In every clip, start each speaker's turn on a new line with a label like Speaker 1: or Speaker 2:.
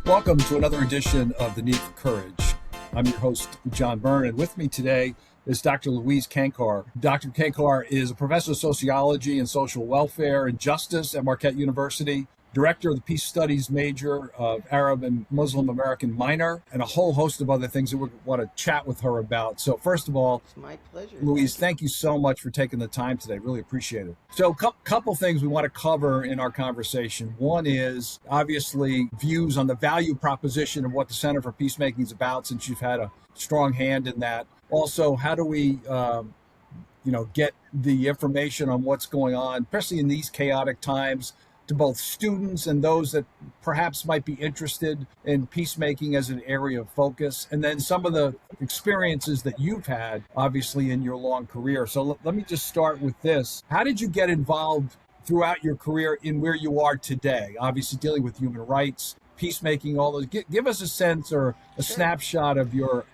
Speaker 1: Welcome to another edition of The Need for Courage. I'm your host, John Byrne, and with me today is Dr. Louise Cainkar. Dr. Cainkar is a professor of sociology and social welfare and justice at Marquette University, director of the Peace Studies major of Arab and Muslim American minor, and a whole host of other things that we want to chat with her about. So first of all,
Speaker 2: it's my pleasure.
Speaker 1: Louise, thank you so much for taking the time today. Really appreciate it. So a couple things we want to cover in our conversation. One is obviously views on the value proposition of what the Center for Peacemaking is about, since you've had a strong hand in that. Also, how do we get the information on what's going on, especially in these chaotic times, to both students and those that perhaps might be interested in peacemaking as an area of focus, and then some of the experiences that you've had, obviously, in your long career. So let me just start with this. How did you get involved throughout your career in where you are today? Obviously, dealing with human rights, peacemaking, all those. Give us a sense or a snapshot of your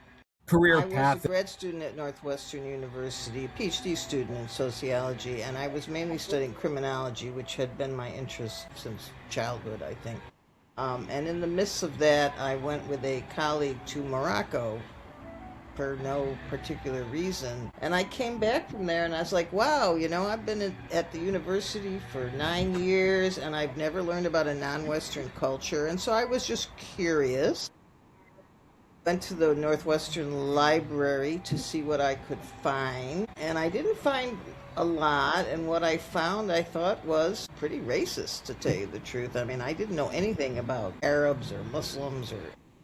Speaker 1: career path.
Speaker 2: I was a grad student at Northwestern University, a PhD student in sociology, and I was mainly studying criminology, which had been my interest since childhood, I think. And in the midst of that, I went with a colleague to Morocco for no particular reason. And I came back from there and I was like, wow, I've been at the university for 9 years and I've never learned about a non-Western culture. And so I was just curious. Went to the Northwestern Library to see what I could find, and I didn't find a lot, and what I found I thought was pretty racist, to tell you the truth. I mean, I didn't know anything about Arabs or Muslims or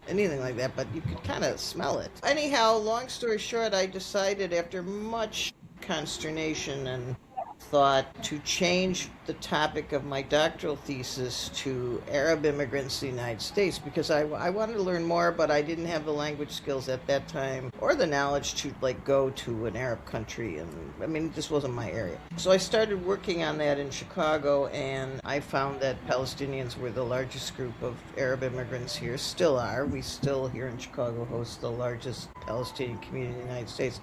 Speaker 2: anything like that, but you could kind of smell it. Anyhow, long story short, I decided after much consternation and thought to change the topic of my doctoral thesis to Arab immigrants to the United States, because I wanted to learn more, but I didn't have the language skills at that time or the knowledge to go to an Arab country, and I mean, this wasn't my area. So I started working on that in Chicago, and I found that Palestinians were the largest group of Arab immigrants here, still are. We still here in Chicago host the largest Palestinian community in the United States.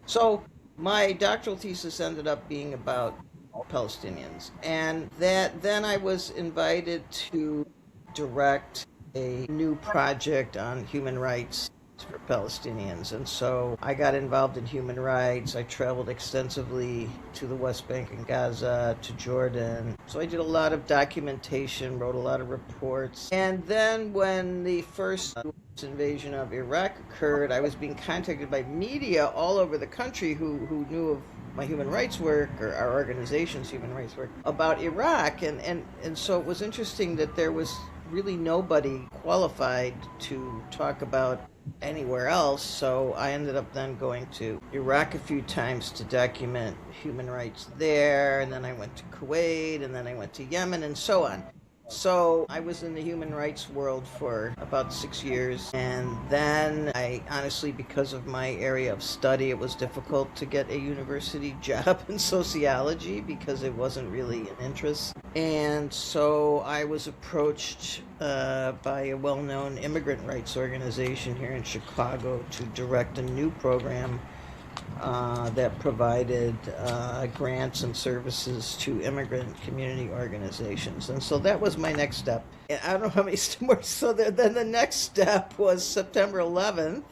Speaker 2: So my doctoral thesis ended up being about Palestinians, and then I was invited to direct a new project on human rights for Palestinians, and so I got involved in human rights. I traveled extensively to the West Bank and Gaza, to Jordan. So I did a lot of documentation, wrote a lot of reports, and then when the first invasion of Iraq occurred, I was being contacted by media all over the country who knew of my human rights work, or our organization's human rights work, about Iraq, and so it was interesting that there was really nobody qualified to talk about anywhere else. So I ended up then going to Iraq a few times to document human rights there, and then I went to Kuwait, and then I went to Yemen, and so on. So I was in the human rights world for about 6 years, and then I honestly, because of my area of study, it was difficult to get a university job in sociology because it wasn't really an interest. And so I was approached by a well-known immigrant rights organization here in Chicago to direct a new program that provided grants and services to immigrant community organizations. And so that was my next step. And I don't know how many more. So then the next step was September 11th,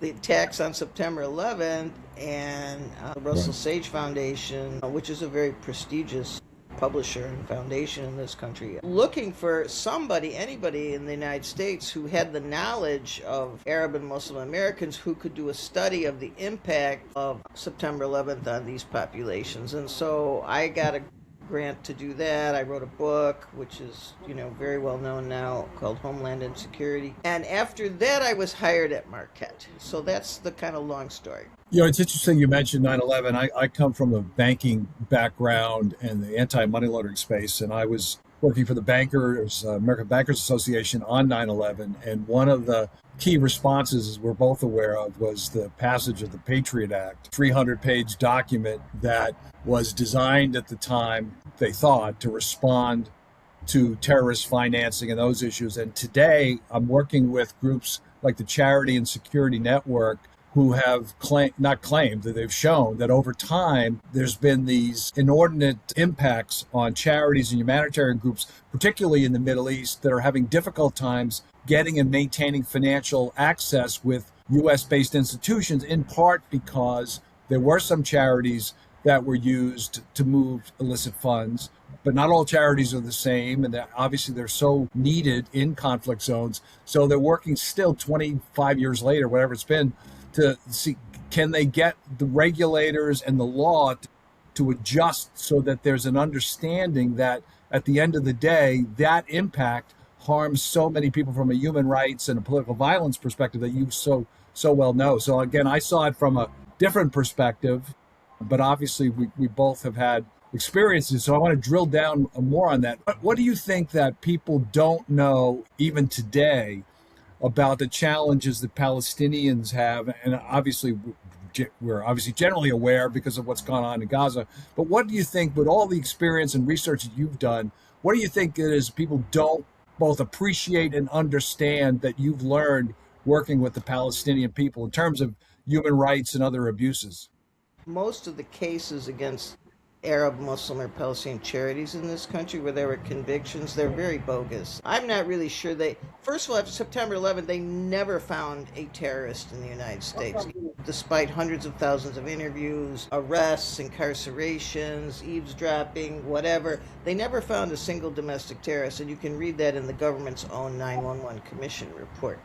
Speaker 2: the attacks on September 11th, and the Russell Sage Foundation, which is a very prestigious publisher and foundation in this country, looking for anybody in the United States who had the knowledge of Arab and Muslim Americans who could do a study of the impact of September 11th on these populations. And so I got a grant to do that. I wrote a book, which is, very well known now, called Homeland Insecurity. And after that, I was hired at Marquette. So that's the kind of long story.
Speaker 1: It's interesting you mentioned 9/11. I come from a banking background and the anti-money laundering space, and I was working for the American Bankers Association on 9/11. And one of the key responses, as we're both aware of, was the passage of the Patriot Act, 300-page document that was designed at the time, they thought, to respond to terrorist financing and those issues. And today, I'm working with groups like the Charity and Security Network who have not claimed, that they've shown that over time there's been these inordinate impacts on charities and humanitarian groups, particularly in the Middle East, that are having difficult times getting and maintaining financial access with U.S. based institutions, in part because there were some charities that were used to move illicit funds. But not all charities are the same, and obviously they're so needed in conflict zones. So they're working still 25 years later, whatever it's been, to see, can they get the regulators and the law to adjust so that there's an understanding that at the end of the day, that impact harms so many people from a human rights and a political violence perspective that you so well know. So again, I saw it from a different perspective, but obviously we both have had experiences. So I want to drill down more on that. What do you think that people don't know even today about the challenges that Palestinians have? And obviously we're obviously generally aware because of what's gone on in Gaza. But what do you think, with all the experience and research that you've done, what do you think it is people don't both appreciate and understand that you've learned working with the Palestinian people in terms of human rights and other abuses?
Speaker 2: Most of the cases against Arab, Muslim, or Palestinian charities in this country where there were convictions, they're very bogus. I'm not really sure first of all, after September 11th, they never found a terrorist in the United States. Despite hundreds of thousands of interviews, arrests, incarcerations, eavesdropping, whatever, they never found a single domestic terrorist, and you can read that in the government's own 911 Commission report.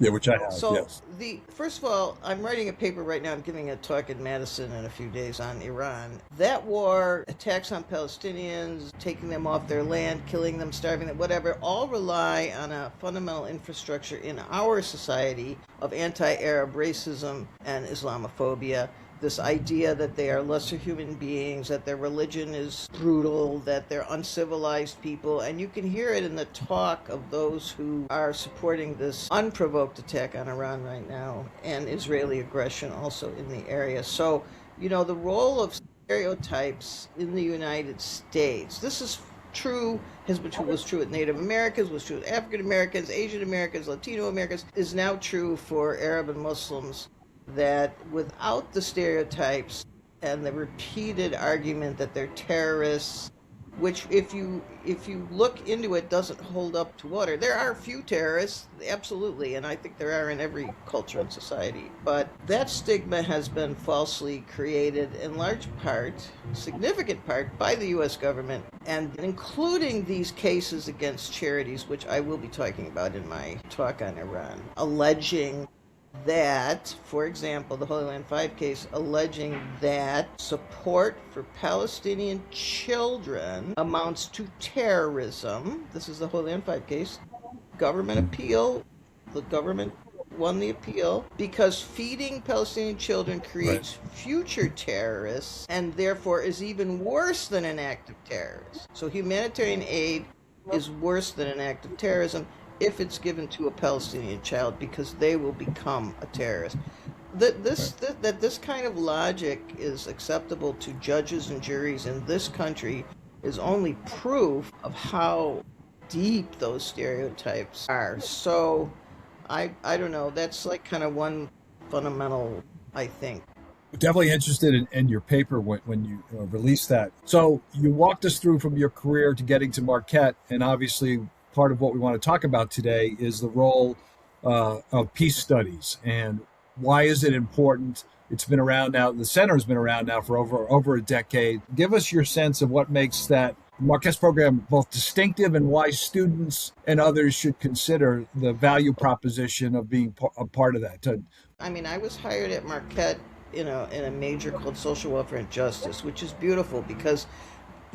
Speaker 1: Yeah, which I have,
Speaker 2: So
Speaker 1: yes.
Speaker 2: first of all, I'm writing a paper right now. I'm giving a talk in Madison in a few days on Iran. That war, attacks on Palestinians, taking them off their land, killing them, starving them, whatever, all rely on a fundamental infrastructure in our society of anti-Arab racism and Islamophobia. This idea that they are lesser human beings, that their religion is brutal, that they're uncivilized people. And you can hear it in the talk of those who are supporting this unprovoked attack on Iran right now, and Israeli aggression also in the area. So, the role of stereotypes in the United States, this is true, was true with Native Americans, was true with African Americans, Asian Americans, Latino Americans, is now true for Arab and Muslims, that without the stereotypes and the repeated argument that they're terrorists, which if you look into it doesn't hold up to water. There are a few terrorists, absolutely, and I think there are in every culture and society, but that stigma has been falsely created in large part, significant part, by the U.S. government, and including these cases against charities, which I will be talking about in my talk on Iran, alleging that, for example, the Holy Land 5 case, alleging that support for Palestinian children amounts to terrorism. This is the Holy Land 5 case. Government appeal. The government won the appeal because feeding Palestinian children creates future terrorists and therefore is even worse than an act of terrorism. So humanitarian aid is worse than an act of terrorism if it's given to a Palestinian child, because they will become a terrorist. That this kind of logic is acceptable to judges and juries in this country is only proof of how deep those stereotypes are. So I don't know, that's like kind of one fundamental, I think.
Speaker 1: Definitely interested in your paper when you released that. So you walked us through from your career to getting to Marquette, and obviously part of what we want to talk about today is the role of peace studies and why is it important. It's been around now. The center has been around now for over a decade. Give us your sense of what makes that Marquette's program both distinctive and why students and others should consider the value proposition of being a part of that.
Speaker 2: I mean, I was hired at Marquette in a major called Social Welfare and Justice, which is beautiful because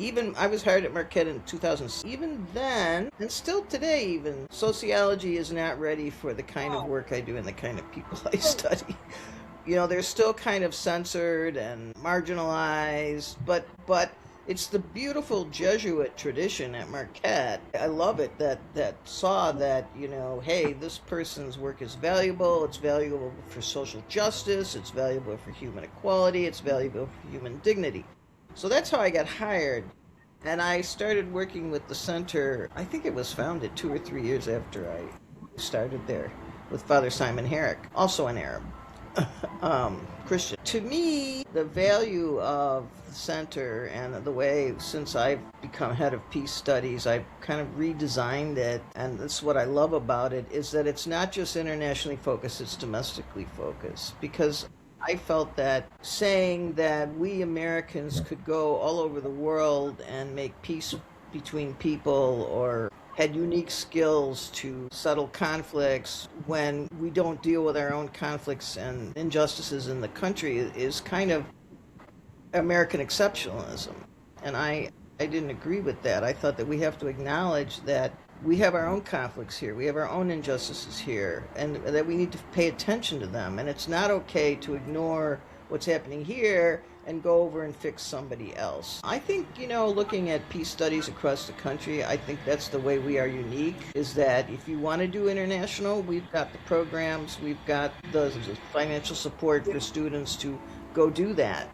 Speaker 2: even I was hired at Marquette in 2000. Even then, and still today even, sociology is not ready for the kind of work I do and the kind of people I study. They're still kind of censored and marginalized, but it's the beautiful Jesuit tradition at Marquette. I love it that saw that, hey, this person's work is valuable. It's valuable for social justice. It's valuable for human equality. It's valuable for human dignity. So that's how I got hired. And I started working with the center, I think it was founded 2 or 3 years after I started there. with Father Simon Herrick, also an Arab Christian. To me, the value of the center and the way, since I've become head of peace studies, I've kind of redesigned it, and that's what I love about it, is that it's not just internationally focused, it's domestically focused. Because I felt that saying that we Americans could go all over the world and make peace between people or had unique skills to settle conflicts when we don't deal with our own conflicts and injustices in the country is kind of American exceptionalism. And I didn't agree with that. I thought that we have to acknowledge that we have our own conflicts here, we have our own injustices here, and that we need to pay attention to them. And it's not okay to ignore what's happening here and go over and fix somebody else. I think, looking at peace studies across the country, I think that's the way we are unique, is that if you want to do international, we've got the programs, we've got the financial support for students to go do that.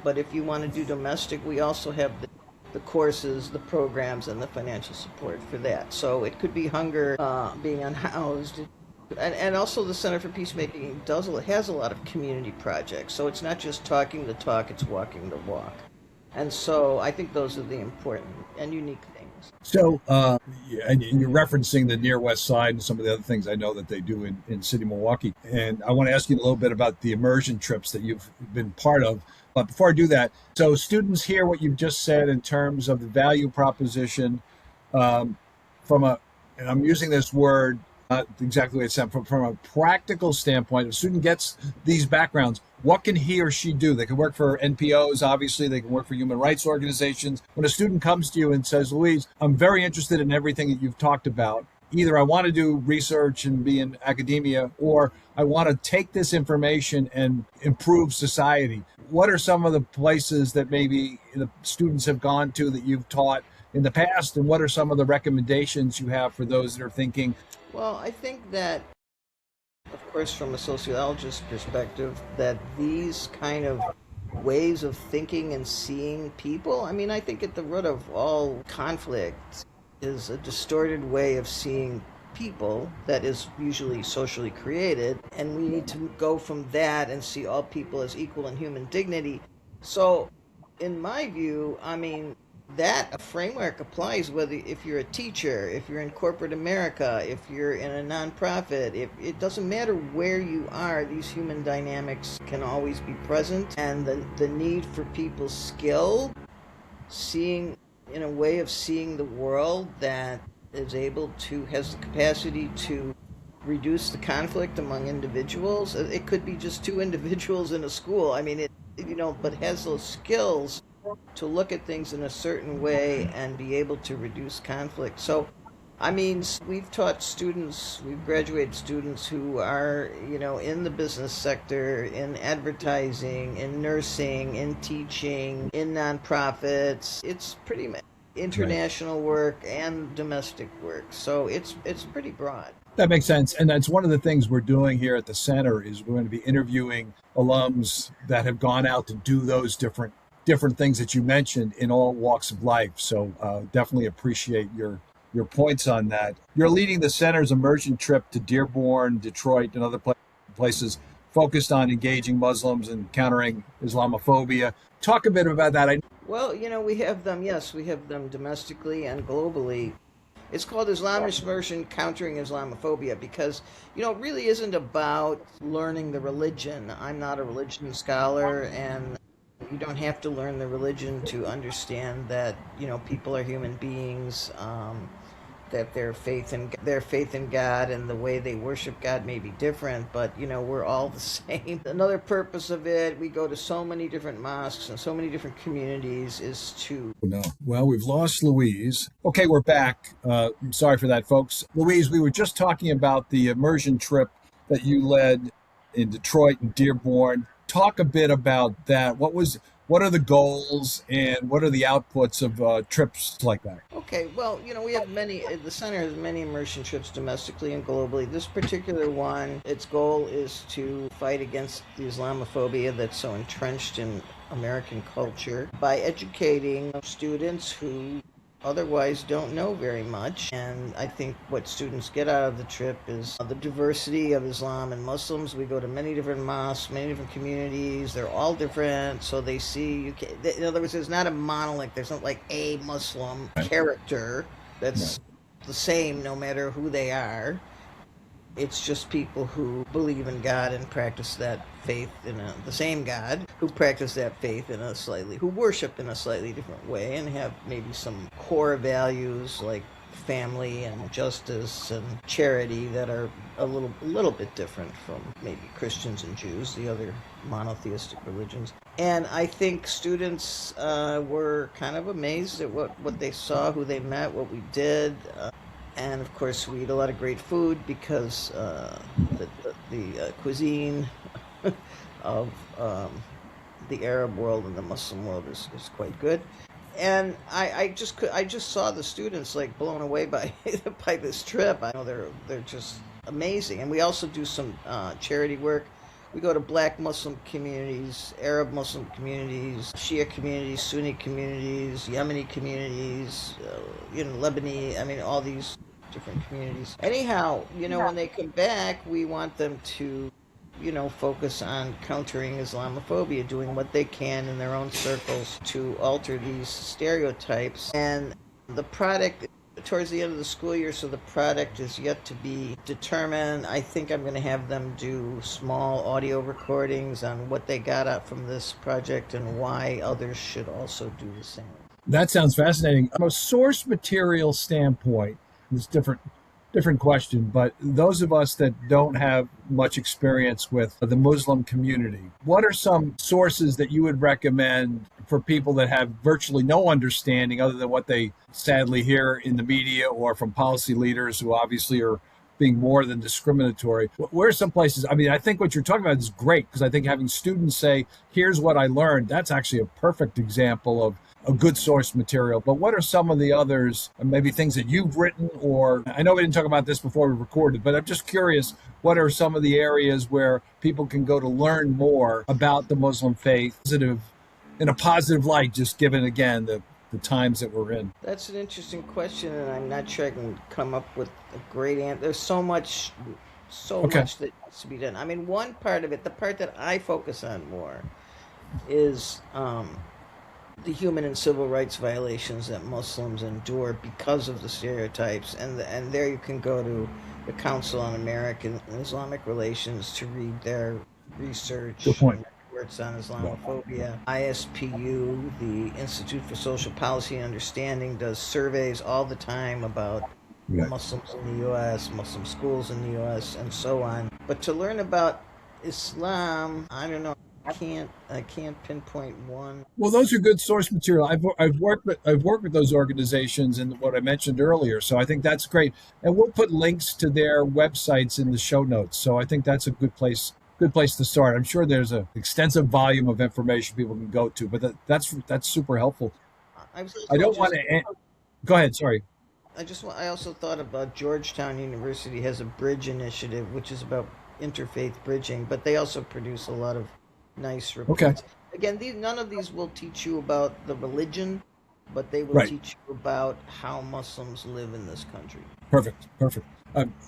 Speaker 2: But if you want to do domestic, we also have the courses, the programs, and the financial support for that. So it could be hunger, being unhoused. And also the Center for Peacemaking has a lot of community projects. So it's not just talking the talk, it's walking the walk. And so I think those are the important and unique things.
Speaker 1: So, and you're referencing the Near West Side and some of the other things I know that they do in City Milwaukee. And I want to ask you a little bit about the immersion trips that you've been part of. But before I do that, so students hear what you've just said in terms of the value proposition and I'm using this word, not exactly what it said, from a practical standpoint. If a student gets these backgrounds, what can he or she do? They can work for NPOs, obviously. They can work for human rights organizations. When a student comes to you and says, Louise, I'm very interested in everything that you've talked about. Either I want to do research and be in academia, or I want to take this information and improve society. What are some of the places that maybe the students have gone to that you've taught in the past? And what are some of the recommendations you have for those that are thinking?
Speaker 2: Well, I think that, of course, from a sociologist's perspective, that these kind of ways of thinking and seeing people, I think at the root of all conflict is a distorted way of seeing people that is usually socially created, and we need to go from that and see all people as equal in human dignity. So, in my view, that framework applies if you're a teacher, if you're in corporate America, if you're in a nonprofit. It doesn't matter where you are, these human dynamics can always be present, and the need for people's skill, seeing in a way of seeing the world that has the capacity to reduce the conflict among individuals. It could be just two individuals in a school. But has those skills to look at things in a certain way and be able to reduce conflict. So, we've taught students, we've graduated students who are, in the business sector, in advertising, in nursing, in teaching, in nonprofits. It's pretty much international work and domestic work. So it's pretty broad.
Speaker 1: That makes sense. And that's one of the things we're doing here at the center is we're going to be interviewing alums that have gone out to do those different things that you mentioned in all walks of life. So definitely appreciate your points on that. You're leading the center's immersion trip to Dearborn, Detroit, and other places focused on engaging Muslims and countering Islamophobia. Talk a bit about that.
Speaker 2: Well, we have them domestically and globally. It's called Islamic Immersion Countering Islamophobia because, it really isn't about learning the religion. I'm not a religion scholar, and you don't have to learn the religion to understand that, people are human beings, that their faith in God and the way they worship God may be different, but, we're all the same. Another purpose of it, we go to so many different mosques and so many different communities, is to...
Speaker 1: No. Well, we've lost Louise. Okay, we're back. I'm sorry for that, folks. Louise, we were just talking about the immersion trip that you led in Detroit and Dearborn. Talk a bit about that. What are the goals and what are the outputs of trips like that?
Speaker 2: Okay, well, we have the center has many immersion trips domestically and globally. This particular one, its goal is to fight against the Islamophobia that's so entrenched in American culture by educating students who otherwise don't know very much. And I think what students get out of the trip is the diversity of Islam and Muslims. We go to many different mosques, many different communities. They're all different. So they see, in other words, there's not a monolith. There's not like a Muslim character that's the same no matter who they are. It's just people who believe in God and practice that faith the same God, who practice that faith who worship in a slightly different way and have maybe some core values like family and justice and charity that are a little bit different from maybe Christians and Jews, the other monotheistic religions. And I think students were kind of amazed at what they saw, who they met, what we did. And of course, we eat a lot of great food because the cuisine of the Arab world and the Muslim world is quite good. And I just saw the students like blown away by by this trip. I know they're just amazing. And we also do some charity work. We go to Black Muslim communities, Arab Muslim communities, Shia communities, Sunni communities, Yemeni communities, Lebanese. I mean, all these different communities. Anyhow, when they come back, we want them to, focus on countering Islamophobia, doing what they can in their own circles to alter these stereotypes. And the product, towards the end of the school year, so the product is yet to be determined. I think I'm going to have them do small audio recordings on what they got out from this project and why others should also do the same.
Speaker 1: That sounds fascinating. From a source material standpoint, it's different question, but those of us that don't have much experience with the Muslim community, what are some sources that you would recommend for people that have virtually no understanding other than what they sadly hear in the media or from policy leaders who obviously are being more than discriminatory? Where are some places? I mean, I think what you're talking about is great because I think having students say, here's what I learned, that's actually a perfect example of a good source material. But what are some of the others, maybe things that you've written, or I know we didn't talk about this before we recorded, but I'm just curious, what are some of the areas where people can go to learn more about the Muslim faith in a positive light, just given, again, the times that we're in?
Speaker 2: That's an interesting question, and I'm not sure I can come up with a great answer. There's so much that needs to be done. I mean, one part of it, the part that I focus on more, is the human and civil rights violations that Muslims endure because of the stereotypes. And there you can go to the Council on American and Islamic Relations to read their research.
Speaker 1: Good point.
Speaker 2: Reports on Islamophobia. ISPU, the Institute for Social Policy and Understanding, does surveys all the time about Muslims in the U.S., Muslim schools in the U.S., and so on. But to learn about Islam, I don't know. I can't pinpoint one.
Speaker 1: Well, those are good source material. I've worked with those organizations and what I mentioned earlier, so I think that's great. And we'll put links to their websites in the show notes. So I think that's a good place to start. I'm sure there's an extensive volume of information people can go to, but that's super helpful. I don't want to. Go ahead. Sorry.
Speaker 2: I also thought about Georgetown University has a bridge initiative, which is about interfaith bridging, but they also produce a lot of nice reports.
Speaker 1: Okay.
Speaker 2: Again, none of these will teach you about the religion, but they will teach you about how Muslims live in this country.
Speaker 1: Perfect.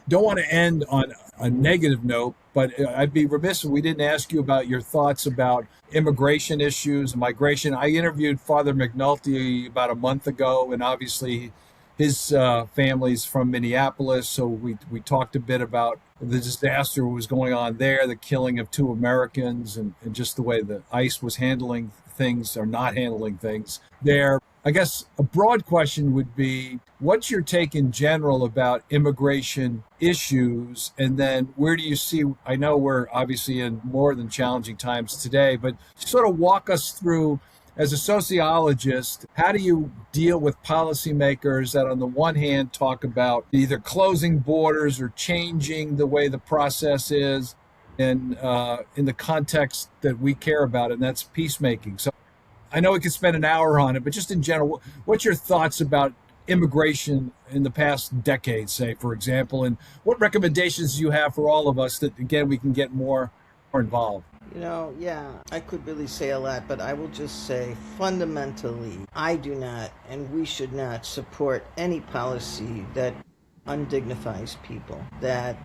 Speaker 1: Don't want to end on a negative note, but I'd be remiss if we didn't ask you about your thoughts about immigration issues, migration. I interviewed Father McNulty about a month ago, and obviously his family's from Minneapolis, so we talked a bit about the disaster that was going on there, the killing of 2 Americans, and just the way the ICE was handling things or not handling things there. I guess a broad question would be, what's your take in general about immigration issues? And then where do you see, I know we're obviously in more than challenging times today, but sort of walk us through, as a sociologist, how do you deal with policymakers that on the one hand talk about either closing borders or changing the way the process is and in the context that we care about, and that's peacemaking? So I know we could spend an hour on it, but just in general, what's your thoughts about immigration in the past decade, say, for example, and what recommendations do you have for all of us that, again, we can get more involved?
Speaker 2: Yeah, I could really say a lot, but I will just say fundamentally, I do not and we should not support any policy that undignifies people, that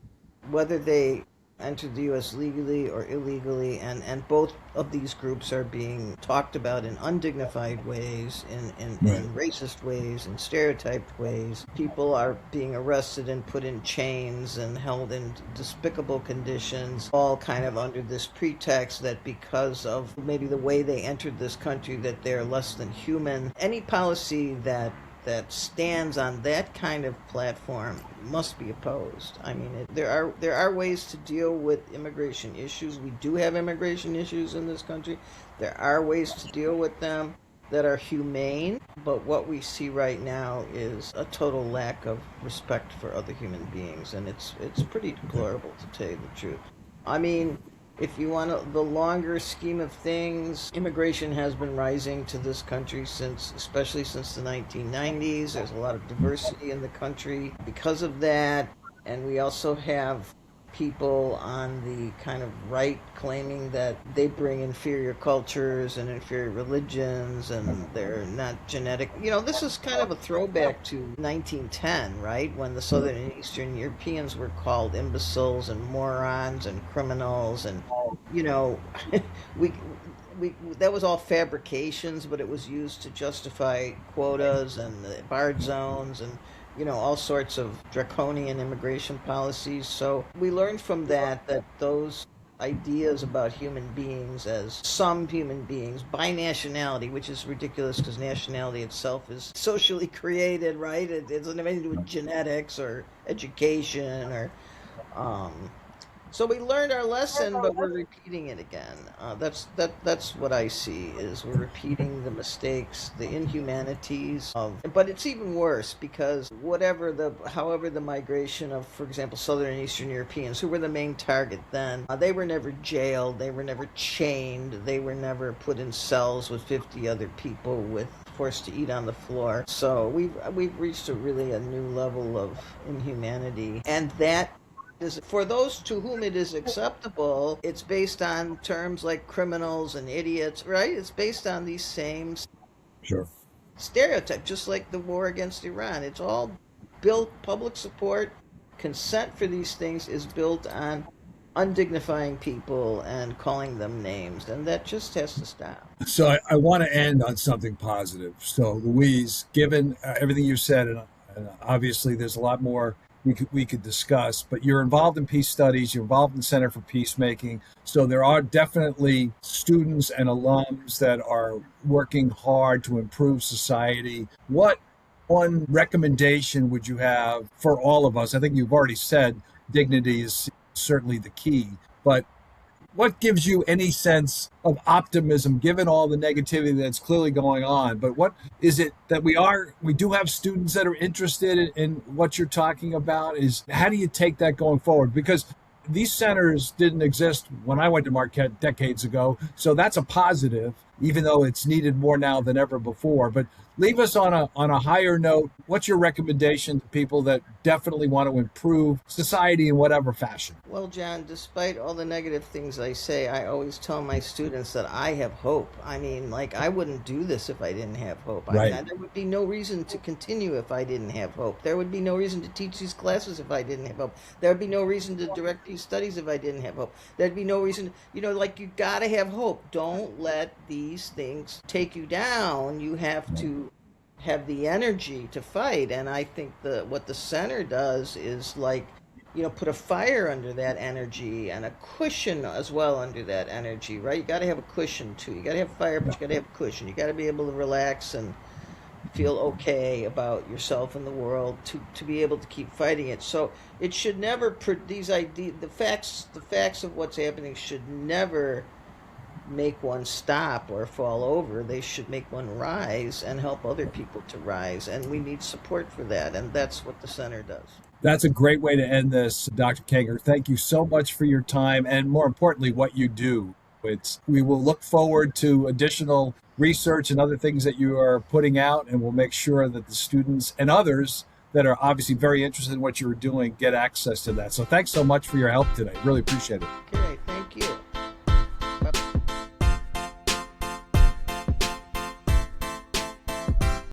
Speaker 2: whether they entered the U.S. legally or illegally, and both of these groups are being talked about in undignified ways, in racist ways, in stereotyped ways. People are being arrested and put in chains and held in despicable conditions, all kind of under this pretext that because of maybe the way they entered this country that they're less than human. Any policy that stands on that kind of platform must be opposed. I mean, there are ways to deal with immigration issues. We do have immigration issues in this country. There are ways to deal with them that are humane, but what we see right now is a total lack of respect for other human beings, and it's pretty deplorable, to tell you the truth. I mean, if you want the longer scheme of things, immigration has been rising to this country especially since the 1990s. There's a lot of diversity in the country because of that. And we also have people on the kind of right claiming that they bring inferior cultures and inferior religions and they're not genetic. This is kind of a throwback to 1910, right? When the Southern and Eastern Europeans were called imbeciles and morons and criminals, and we that was all fabrications, but it was used to justify quotas and the barred zones and all sorts of draconian immigration policies. So we learned from that those ideas about human beings as some human beings by nationality, which is ridiculous because nationality itself is socially created, right? It doesn't have anything to do with genetics or education or so we learned our lesson, but we're repeating it again. That's what I see, is we're repeating the mistakes, the inhumanities but it's even worse because however the migration of, for example, Southern and Eastern Europeans, who were the main target then, they were never jailed, they were never chained, they were never put in cells with 50 other people forced to eat on the floor. So we've reached a new level of inhumanity, and that is, for those to whom it is acceptable, it's based on terms like criminals and idiots, right? It's based on these same stereotypes, just like the war against Iran. It's all built, public support, consent for these things is built on undignifying people and calling them names, and that just has to stop.
Speaker 1: So I want to end on something positive. So Louise, given everything you said, and obviously there's a lot more we could discuss, but you're involved in peace studies, you're involved in the Center for Peacemaking. So there are definitely students and alums that are working hard to improve society. What one recommendation would you have for all of us? I think you've already said dignity is certainly the key, but what gives you any sense of optimism given all the negativity that's clearly going on? But what is it that we do have students that are interested in what you're talking about? Is how do you take that going forward? Because these centers didn't exist when I went to Marquette decades ago. So that's a positive, even though it's needed more now than ever before. But leave us on a higher note. What's your recommendation to people that definitely want to improve society in whatever fashion?
Speaker 2: Well, John, despite all the negative things I say, I always tell my students that I have hope. I mean, I wouldn't do this if I didn't have hope.
Speaker 1: Right.
Speaker 2: There would be no reason to continue if I didn't have hope. There would be no reason to teach these classes if I didn't have hope. There would be no reason to direct these studies if I didn't have hope. There'd be no reason, you got to have hope. Don't let these things take you down. You have to have the energy to fight, and I think what the center does is put a fire under that energy and a cushion as well under that energy, right? You got to have a cushion too. You got to have fire, but you got to have a cushion. You got to be able to relax and feel okay about yourself and the world to be able to keep fighting it. So it should never the facts of what's happening should never make one stop or fall over. They should make one rise and help other people to rise, and we need support for that, and that's what the center does.
Speaker 1: That's a great way to end this, Dr. Cainkar. Thank you so much for your time and, more importantly, what you do. We will look forward to additional research and other things that you are putting out, and we'll make sure that the students and others that are obviously very interested in what you're doing get access to that. So thanks so much for your help today. Really appreciate it.
Speaker 2: Okay.